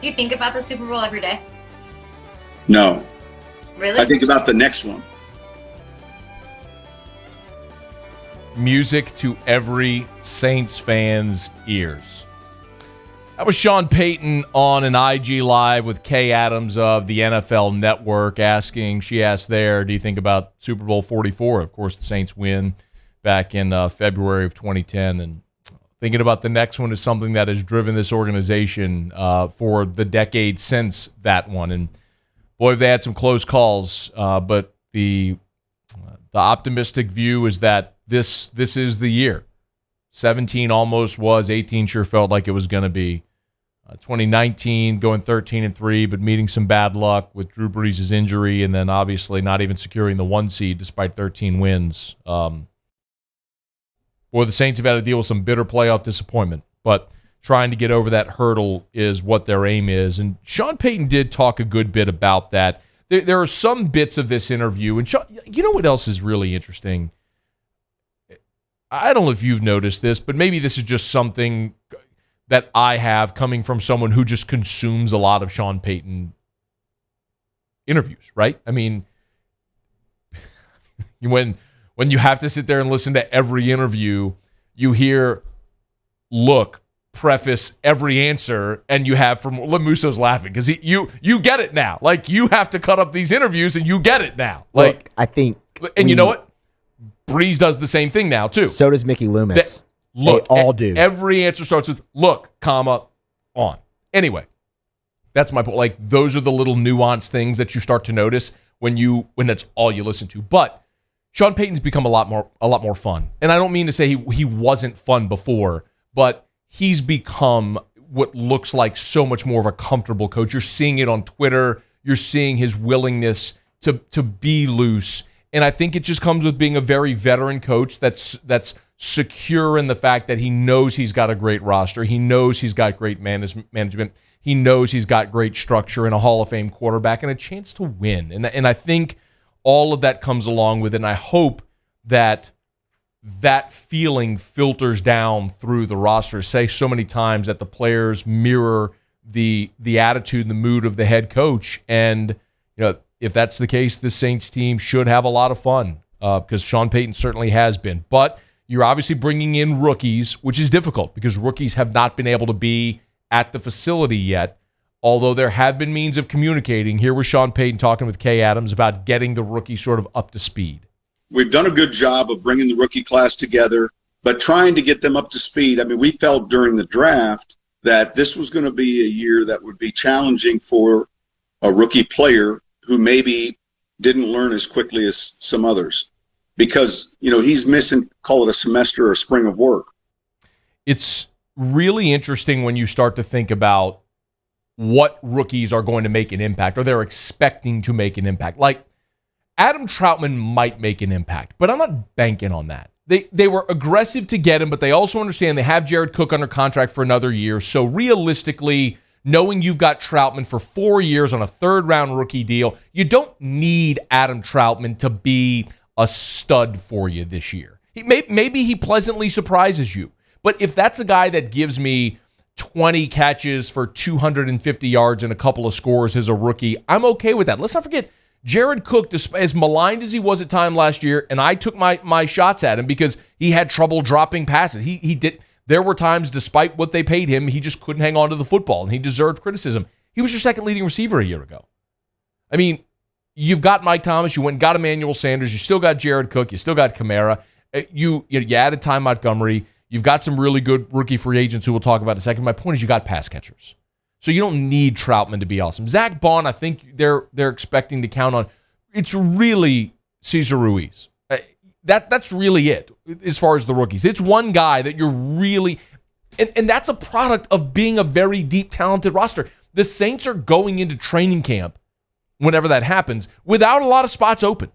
Do you think about the Super Bowl every day? No. Really? I think about the next one. Music to every Saints fan's ears. That was Sean Payton on an IG Live with Kay Adams of the NFL Network she asked there, do you think about Super Bowl 44? Of course, the Saints win back in February of 2010. And thinking about the next one is something that has driven this organization for the decade since that one. And boy, they had some close calls, but the optimistic view is that this is the year. 17 almost was, 18 sure felt like it was going to be. 2019 going 13-3, but meeting some bad luck with Drew Brees' injury, and then obviously not even securing the 1 seed despite 13 wins. Boy, the Saints have had to deal with some bitter playoff disappointment, but trying to get over that hurdle is what their aim is. And Sean Payton did talk a good bit about that. There are some bits of this interview, and Sean, you know what else is really interesting? I don't know if you've noticed this, but maybe this is just something that I have coming from someone who just consumes a lot of Sean Payton interviews, right? I mean, when you have to sit there and listen to every interview, you hear, look, preface every answer, and you have from Musso's laughing because you get it now. Like, you have to cut up these interviews and you get it now. Like, look, I think, and you know what? Breeze does the same thing now too. So does Mickey Loomis. Look, they all do. Every answer starts with look, comma, on. Anyway, that's my point. Like, those are the little nuanced things that you start to notice when that's all you listen to. But Sean Payton's become a lot more fun. And I don't mean to say he wasn't fun before, but he's become what looks like so much more of a comfortable coach. You're seeing it on Twitter. You're seeing his willingness to be loose. And I think it just comes with being a very veteran coach that's secure in the fact that he knows he's got a great roster. He knows he's got great management. He knows he's got great structure and a Hall of Fame quarterback and a chance to win. And I think all of that comes along with it. And I hope that feeling filters down through the roster. Say so many times that the players mirror the attitude and the mood of the head coach. And if that's the case, the Saints team should have a lot of fun because Sean Payton certainly has been. But you're obviously bringing in rookies, which is difficult because rookies have not been able to be at the facility yet, although there have been means of communicating. Here was Sean Payton talking with Kay Adams about getting the rookies sort of up to speed. We've done a good job of bringing the rookie class together, but trying to get them up to speed. I mean, we felt during the draft that this was going to be a year that would be challenging for a rookie player who maybe didn't learn as quickly as some others. Because, he's missing, call it a semester or a spring of work. It's really interesting when you start to think about what rookies are going to make an impact or they're expecting to make an impact. Like, Adam Troutman might make an impact, but I'm not banking on that. They were aggressive to get him, but they also understand they have Jared Cook under contract for another year. So realistically, knowing you've got Troutman for 4 years on a third-round rookie deal, you don't need Adam Troutman to be a stud for you this year. Maybe he pleasantly surprises you. But if that's a guy that gives me 20 catches for 250 yards and a couple of scores as a rookie, I'm okay with that. Let's not forget, Jared Cook, as maligned as he was at time last year, and I took my shots at him because he had trouble dropping passes. He did. There were times, despite what they paid him, he just couldn't hang on to the football, and he deserved criticism. He was your second leading receiver a year ago. I mean, you've got Mike Thomas. You went and got Emmanuel Sanders. You still got Jared Cook. You still got Kamara. You added Ty Montgomery. You've got some really good rookie free agents who we'll talk about in a second. My point is you got pass catchers. So you don't need Troutman to be awesome. Zach Bond, I think they're expecting to count on. It's really Cesar Ruiz. That's really it as far as the rookies. It's one guy that you're really – and that's a product of being a very deep, talented roster. The Saints are going into training camp whenever that happens, without a lot of spots open.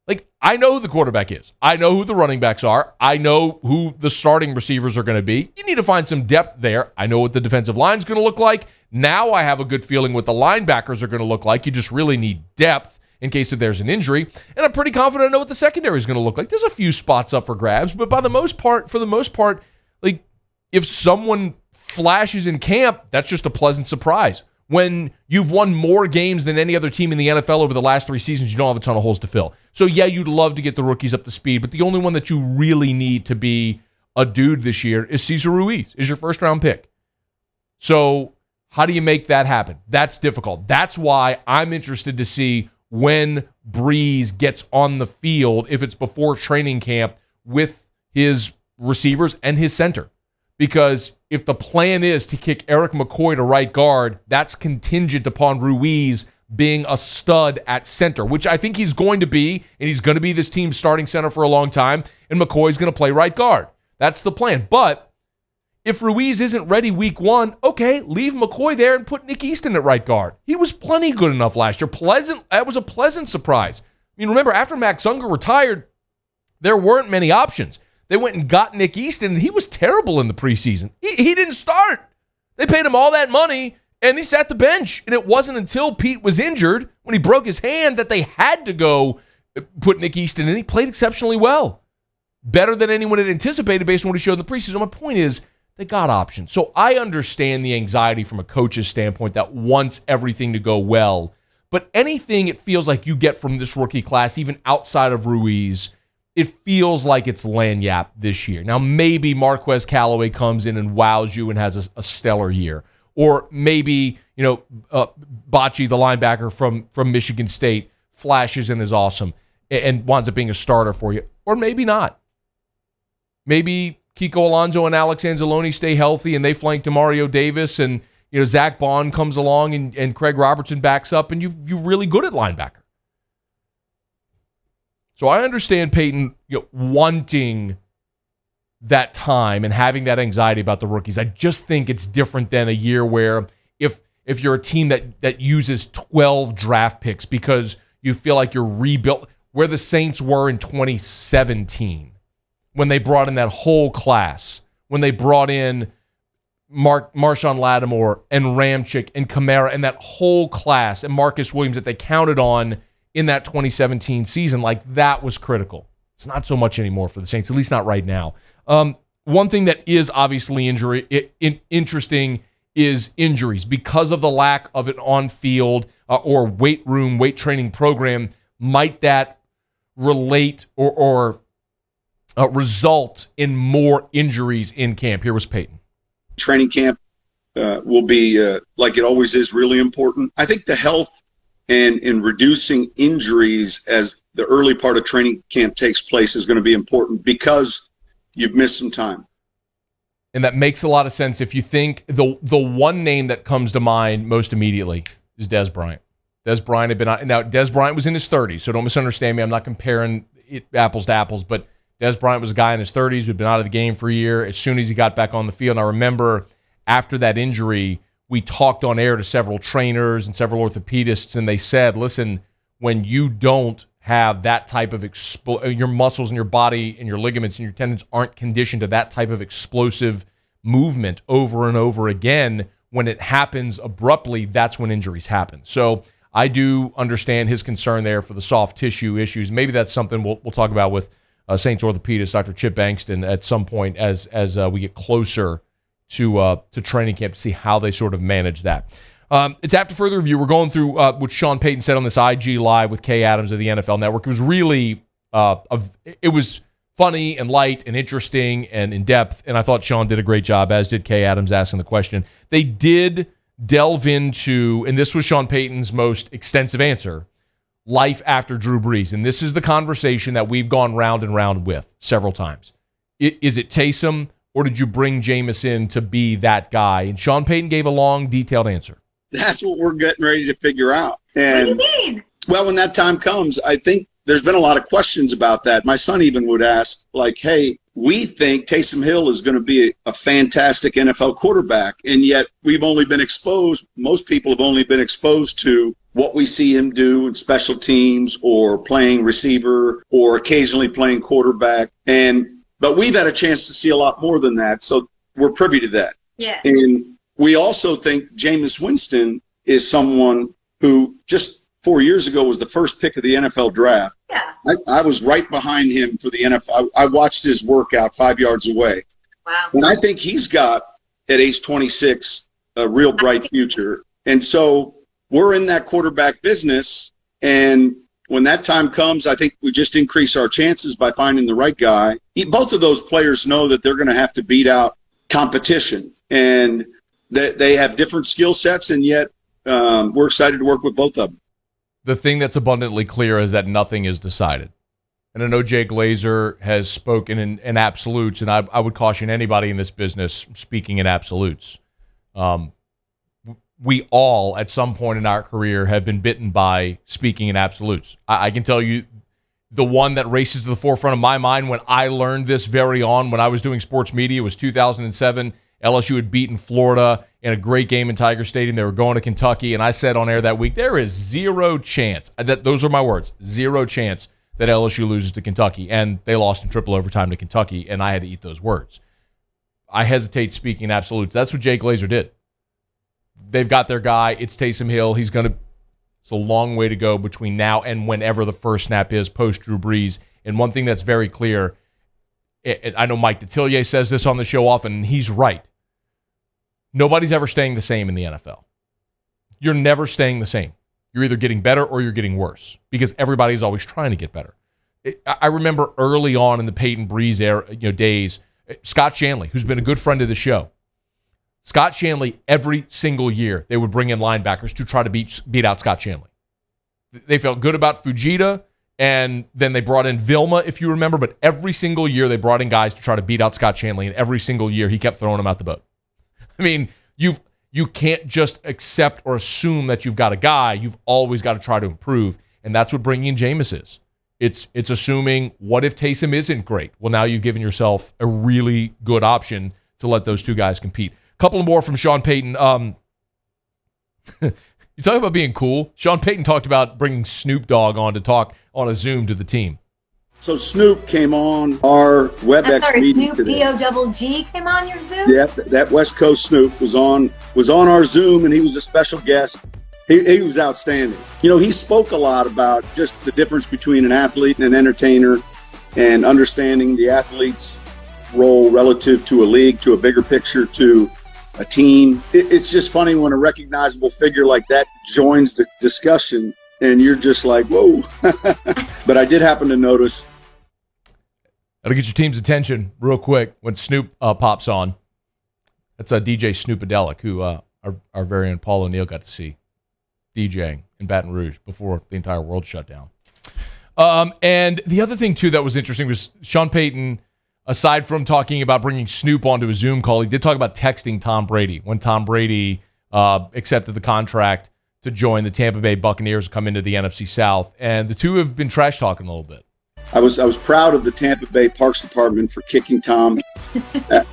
Like, I know who the quarterback is. I know who the running backs are. I know who the starting receivers are going to be. You need to find some depth there. I know what the defensive line is going to look like. Now I have a good feeling what the linebackers are going to look like. You just really need depth in case if there's an injury. And I'm pretty confident I know what the secondary is going to look like. There's a few spots up for grabs, but for the most part, like, if someone flashes in camp, that's just a pleasant surprise. When you've won more games than any other team in the NFL over the last 3 seasons, you don't have a ton of holes to fill. So, yeah, you'd love to get the rookies up to speed, but the only one that you really need to be a dude this year is Cesar Ruiz, is your first-round pick. So how do you make that happen? That's difficult. That's why I'm interested to see when Breeze gets on the field, if it's before training camp, with his receivers and his center. Because if the plan is to kick Eric McCoy to right guard, that's contingent upon Ruiz being a stud at center, which I think he's going to be, and he's going to be this team's starting center for a long time, and McCoy's going to play right guard. That's the plan. But if Ruiz isn't ready week 1, okay, leave McCoy there and put Nick Easton at right guard. He was plenty good enough last year. That was a pleasant surprise. I mean, remember, after Max Unger retired, there weren't many options. They went and got Nick Easton, and he was terrible in the preseason. He didn't start. They paid him all that money, and he sat the bench. And it wasn't until Pete was injured, when he broke his hand, that they had to go put Nick Easton in. He played exceptionally well. Better than anyone had anticipated based on what he showed in the preseason. My point is, they got options. So I understand the anxiety from a coach's standpoint that wants everything to go well. But anything it feels like you get from this rookie class, even outside of Ruiz, it feels like it's lagniappe this year. Now, maybe Marquez Callaway comes in and wows you and has a stellar year. Or maybe, Bocce, the linebacker from Michigan State, flashes and is awesome and winds up being a starter for you. Or maybe not. Maybe Kiko Alonso and Alex Anzalone stay healthy and they flank DeMario Davis and Zach Bond comes along and Craig Robertson backs up and you're really good at linebacker. So I understand Payton wanting that time and having that anxiety about the rookies. I just think it's different than a year where if you're a team that uses 12 draft picks because you feel like you're rebuilt, where the Saints were in 2017 when they brought in that whole class, when they brought in Marshawn Lattimore and Ramchick and Kamara and that whole class and Marcus Williams that they counted on in that 2017 season, like that was critical. It's not so much anymore for the Saints, at least not right now. One thing that is obviously interesting is injuries. Because of the lack of an on-field or weight training program, might that relate or result in more injuries in camp? Here was Payton. Training camp will be, like it always is, really important. I think the health and in reducing injuries as the early part of training camp takes place is going to be important because you've missed some time. And that makes a lot of sense. If you think the one name that comes to mind most immediately is Dez Bryant. Dez Bryant had been on. Now, Dez Bryant was in his 30s, so don't misunderstand me. I'm not comparing it apples to apples, but Dez Bryant was a guy in his 30s who'd been out of the game for a year. As soon as he got back on the field, and I remember after that injury, we talked on air to several trainers and several orthopedists, and they said, listen, when you don't have that type of your muscles and your body and your ligaments and your tendons aren't conditioned to that type of explosive movement over and over again, when it happens abruptly, that's when injuries happen. So I do understand his concern there for the soft tissue issues. Maybe that's something we'll talk about with Saints orthopedist Dr. Chip Bankston at some point as we get closer to training camp to see how they sort of manage that. It's after further review. We're going through what Sean Payton said on this IG Live with Kay Adams of the NFL Network. It was really it was funny and light and interesting and in depth, and I thought Sean did a great job, as did Kay Adams asking the question. They did delve into, and this was Sean Payton's most extensive answer, life after Drew Brees. And this is the conversation that we've gone round and round with several times. Is it Taysom, or did you bring Jameis in to be that guy? And Sean Payton gave a long, detailed answer. That's what we're getting ready to figure out. And, what do you mean? Well, when that time comes, I think there's been a lot of questions about that. My son even would ask, like, hey, we think Taysom Hill is going to be a fantastic NFL quarterback, and yet we've only been exposed, most people have only been exposed to what we see him do in special teams or playing receiver or occasionally playing quarterback. But we've had a chance to see a lot more than that, so we're privy to that. Yeah. And we also think Jameis Winston is someone who just 4 years ago was the first pick of the NFL draft. Yeah. I was right behind him for the NFL. I watched his workout 5 yards away. Wow. And I think he's got at age 26 a real bright future. And so we're in that quarterback business. And when that time comes, I think we just increase our chances by finding the right guy. Both of those players know that they're going to have to beat out competition, and that they have different skill sets, and yet we're excited to work with both of them. The thing that's abundantly clear is that nothing is decided. And I know Jay Glazer has spoken in absolutes, and I would caution anybody in this business speaking in absolutes. We all, at some point in our career, have been bitten by speaking in absolutes. I can tell you the one that races to the forefront of my mind when I learned this very on when I was doing sports media was 2007. LSU had beaten Florida in a great game in Tiger Stadium. They were going to Kentucky, and I said on air that week, there is zero chance, those are my words, zero chance that LSU loses to Kentucky. And they lost in triple overtime to Kentucky, and I had to eat those words. I hesitate speaking in absolutes. That's what Jay Glazer did. They've got their guy. It's Taysom Hill. It's a long way to go between now and whenever the first snap is post Drew Brees. And one thing that's very clear, I know Mike Detillier says this on the show often, and he's right. Nobody's ever staying the same in the NFL. You're never staying the same. You're either getting better or you're getting worse because everybody's always trying to get better. I remember early on in the Payton Brees era, days, Scott Shanley, who's been a good friend of the show, Scott Shanley, every single year, they would bring in linebackers to try to beat out Scott Shanley. They felt good about Fujita, and then they brought in Vilma, if you remember, but every single year they brought in guys to try to beat out Scott Shanley, and every single year he kept throwing them out the boat. I mean, you can't just accept or assume that you've got a guy. You've always got to try to improve, and that's what bringing in Jameis is. It's assuming, what if Taysom isn't great? Well, now you've given yourself a really good option to let those two guys compete. Couple more from Sean Payton. You talk about being cool. Sean Payton talked about bringing Snoop Dogg on to talk on a Zoom to the team. So Snoop came on our WebEx meeting Snoop today. D-O-double-G came on your Zoom? Yeah, that West Coast Snoop was on our Zoom, and he was a special guest. He was outstanding. He spoke a lot about just the difference between an athlete and an entertainer, and understanding the athlete's role relative to a league, to a bigger picture, to a team. It's just funny when a recognizable figure like that joins the discussion, and you're just like, whoa. But I did happen to notice. That'll get your team's attention real quick when Snoop pops on. That's DJ Snoopadelic, who our very own Paul O'Neill got to see DJing in Baton Rouge before the entire world shut down. And the other thing, too, that was interesting was Sean Payton, aside from talking about bringing Snoop onto a Zoom call, he did talk about texting Tom Brady when Tom Brady accepted the contract to join the Tampa Bay Buccaneers, come into the NFC South. And the two have been trash talking a little bit. I was proud of the Tampa Bay Parks Department for kicking Tom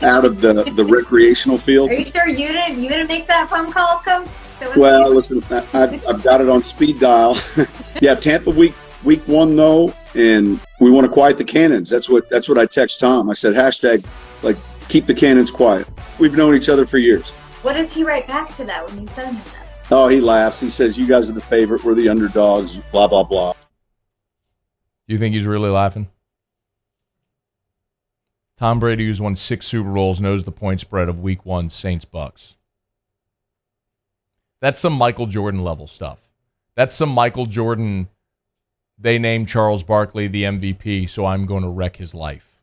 out of the recreational field. Are you sure you didn't make that phone call, Coach? Well, listen, I've got it on speed dial. Yeah, Tampa week 1 though, and we want to quiet the cannons. That's what I text Tom. I said hashtag keep the cannons quiet. We've known each other for years. What does he write back to that when you send him that? Oh, he laughs. He says, "You guys are the favorite. We're the underdogs." Blah blah blah. Do you think he's really laughing? Tom Brady, who's won 6 Super Bowls, knows the point spread of Week 1 Saints-Bucks. That's some Michael Jordan level stuff. That's some Michael Jordan, they named Charles Barkley the MVP, so I'm going to wreck his life.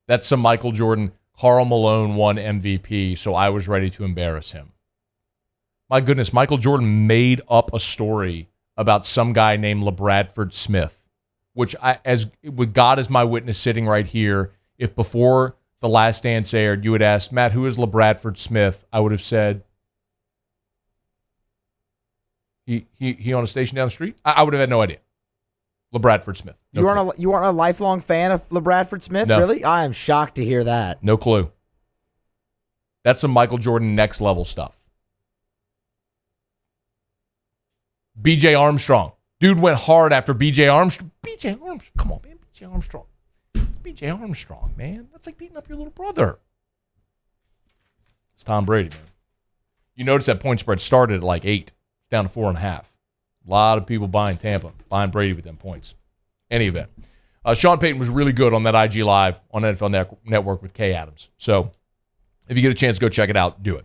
That's some Michael Jordan, Karl Malone won MVP, so I was ready to embarrass him. My goodness, Michael Jordan made up a story about some guy named LeBradford Smith, which with God as my witness sitting right here, if before The Last Dance aired, you had asked, Matt, who is LeBradford Smith? I would have said, he on a station down the street? I would have had no idea. LeBradford Smith. No you aren't a lifelong fan of LeBradford Smith? No. Really? I am shocked to hear that. No clue. That's some Michael Jordan next level stuff. B.J. Armstrong. Dude went hard after B.J. Armstrong. B.J. Armstrong. Come on, man. B.J. Armstrong. B.J. Armstrong, man. That's like beating up your little brother. It's Tom Brady, man. You notice that point spread started at 8, down to 4.5. A lot of people buying Tampa, buying Brady with them points. Any event. Sean Payton was really good on that IG Live on NFL Network with Kay Adams. So If you get a chance to go check it out, do it.